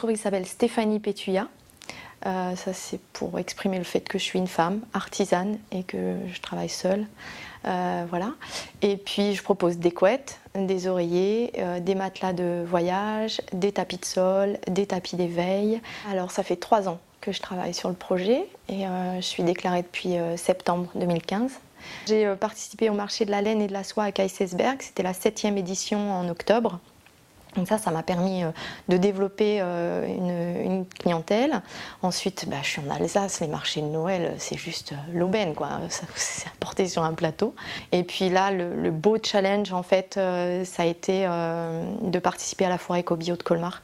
l'entreprise s'appelle Stéphanie Pétuya. Ça c'est pour exprimer le fait que je suis une femme artisane et que je travaille seule. Voilà. Et puis je propose des couettes, des oreillers, des matelas de voyage, des tapis de sol, des tapis d'éveil. Alors ça fait 3 ans que je travaille sur le projet et je suis déclarée depuis septembre 2015. J'ai participé au marché de la laine et de la soie à Kaysersberg, c'était la 7e édition en octobre. Donc ça m'a permis de développer une clientèle. Ensuite, je suis en Alsace, les marchés de Noël, c'est juste l'aubaine, quoi. C'est apporté sur un plateau. Et puis là, le beau challenge, en fait, ça a été de participer à la foire éco-bio de Colmar.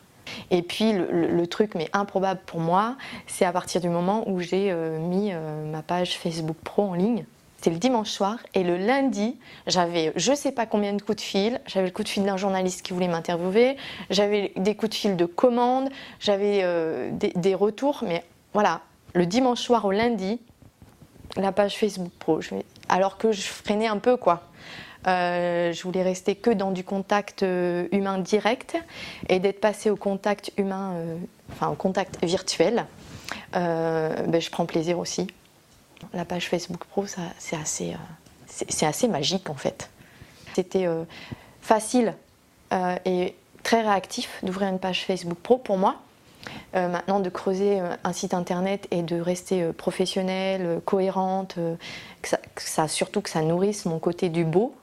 Et puis le truc, mais improbable pour moi, c'est à partir du moment où j'ai mis ma page Facebook Pro en ligne. C'était le dimanche soir et le lundi, j'avais je ne sais pas combien de coups de fil. J'avais le coup de fil d'un journaliste qui voulait m'interviewer, j'avais des coups de fil de commandes, j'avais des retours. Mais voilà, le dimanche soir au lundi, la page Facebook Pro. Alors que je freinais un peu, quoi. Je voulais rester que dans du contact humain direct et d'être passée au contact humain, au contact virtuel. Je prends plaisir aussi. La page Facebook Pro, c'est assez magique en fait. C'était facile et très réactif d'ouvrir une page Facebook Pro pour moi. Maintenant, de creuser un site internet et de rester professionnelle, cohérente, surtout que ça nourrisse mon côté du beau,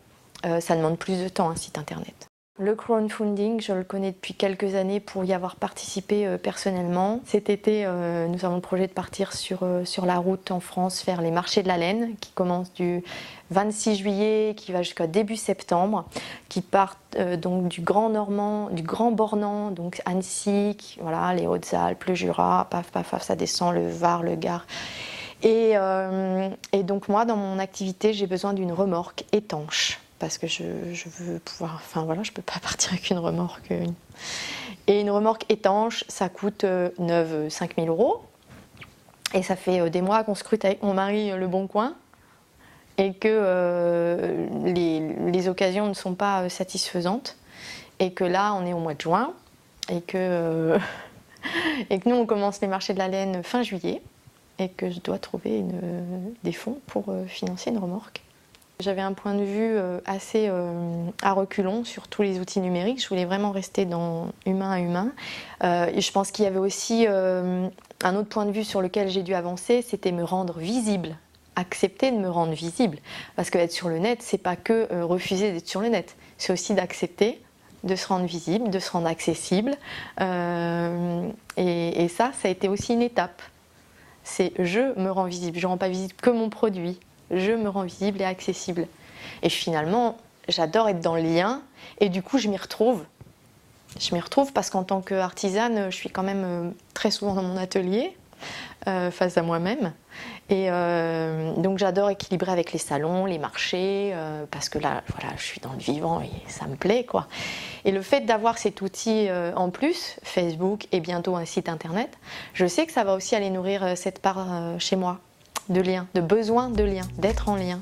ça demande plus de temps un site internet. Le crowdfunding, je le connais depuis quelques années pour y avoir participé personnellement. Cet été, nous avons le projet de partir sur la route en France faire les marchés de la laine qui commencent du 26 juillet, qui va jusqu'à début septembre, qui partent donc du Grand Normand, du Grand Bornand, donc Annecy, voilà, les Hautes-Alpes, le Jura, paf, paf, paf, ça descend, le Var, le Gard. Et donc moi, dans mon activité, j'ai besoin d'une remorque étanche. Parce que je veux pouvoir, je peux pas partir avec une remorque. Et une remorque étanche, ça coûte neuve 5 000 €. Et ça fait des mois qu'on scrute avec mon mari Le Bon Coin et que les occasions ne sont pas satisfaisantes. Et que là, on est au mois de juin et que nous, on commence les marchés de la laine fin juillet et que je dois trouver des fonds pour financer une remorque. J'avais un point de vue assez à reculons sur tous les outils numériques. Je voulais vraiment rester dans humain à humain. Et je pense qu'il y avait aussi un autre point de vue sur lequel j'ai dû avancer, c'était me rendre visible, accepter de me rendre visible. Parce qu'être sur le net, c'est pas que refuser d'être sur le net. C'est aussi d'accepter de se rendre visible, de se rendre accessible. Et ça a été aussi une étape. C'est je me rends visible. Je ne rends pas visible que mon produit. Je me rends visible et accessible. Et finalement, j'adore être dans le lien et du coup, je m'y retrouve. Je m'y retrouve parce qu'en tant qu'artisane, je suis quand même très souvent dans mon atelier, face à moi-même. Et donc, j'adore équilibrer avec les salons, les marchés, parce que là, voilà, je suis dans le vivant et ça me plaît, quoi. Et le fait d'avoir cet outil en plus, Facebook et bientôt un site internet, je sais que ça va aussi aller nourrir cette part chez moi. De lien, de besoin de lien, d'être en lien.